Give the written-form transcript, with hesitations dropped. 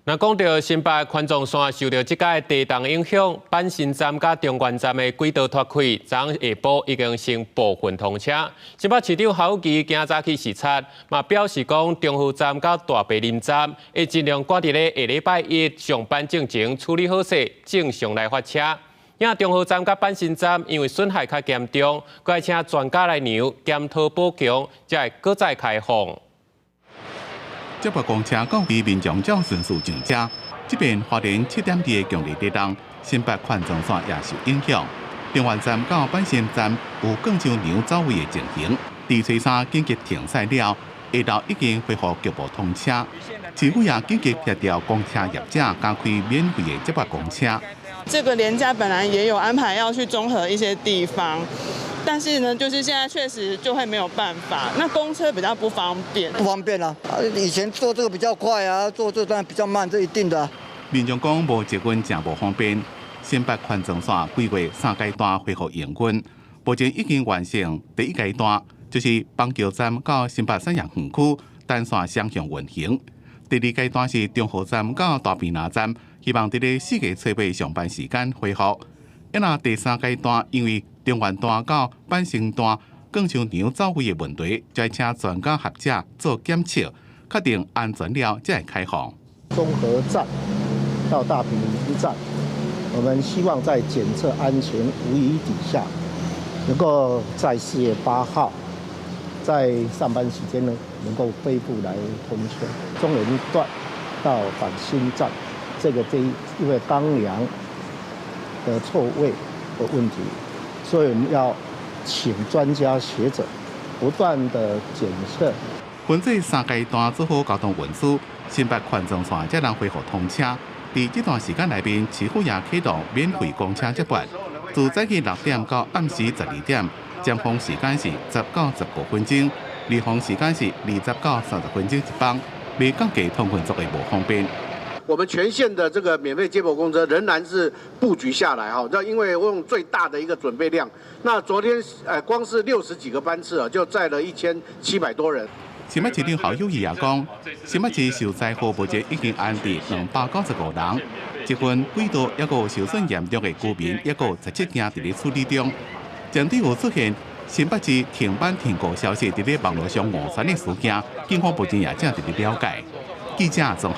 那讲到新北环状线受到即届地动影响，板新站甲中原站的轨道脱开，昨下晡已经成部分通车。新北市长侯友宜今早去视察，嘛表示讲中和站甲大白林站会尽量赶伫咧下礼拜一上班进前处理好势，正常来发车。因中和站甲板新站因为损害较严重，该请专家来量检讨补强，才会搁再开放。 接驳公车告知民众照顺序上车，这边花莲7点2的强烈地动，新北环状线也受影响。中原站到板新站有更上牛走位的情形，伫初三紧急停驶了，下昼已经恢复局部通车。市府也紧急协调公车业者加开免费的接驳公车。这个连假本来也有安排要去中和一些地方。 但是呢，就是现在确实就会没有办法。那公车比较不方便，不方便啊！以前做这个比较快啊，做这当然比较慢，这一定的。民众讲无捷运真无方便，新北环状线规划3阶段恢复营运，目前已经完成第1阶段，就是邦桥站到新北产业园区单线双向运行。第2阶段是中和站到大坪林站，希望伫咧4月初8上班时间恢复。那第3阶段因为 中原段到板新段更上牛走位的问题，再请专家学者做检测，确定安全了才会开放。中和站到大坪林站，我们希望在检测安全无虞底下，能够在4月8号在上班时间呢，能够恢复来通车。中原段到板新站，这因为钢梁的错位的问题。 所以我们要请专家学者不断的检测。分这3阶段做好交通运输，新北环状线才能恢复通车。在这段时间内面，市府也启动免费公车接驳，自早起6点到暗时12点，尖峰时间是10到15分钟，离峰时间是20到30分钟一班，未降低通运族的无方便。 我们全线的这个免费接驳公车仍然是布局下来哈，因为我用最大的一个准备量。那昨天光是60几个班次啊，就载了1700多人。新北市长侯友宜也讲，新北市受灾户目前已经安置295人，这份轨道也有受损严重的居民，也有17件伫咧处理中。针对有出现新北市停班停课消息伫咧网络上误传的事件，警方目前也正伫咧了解。记者综合。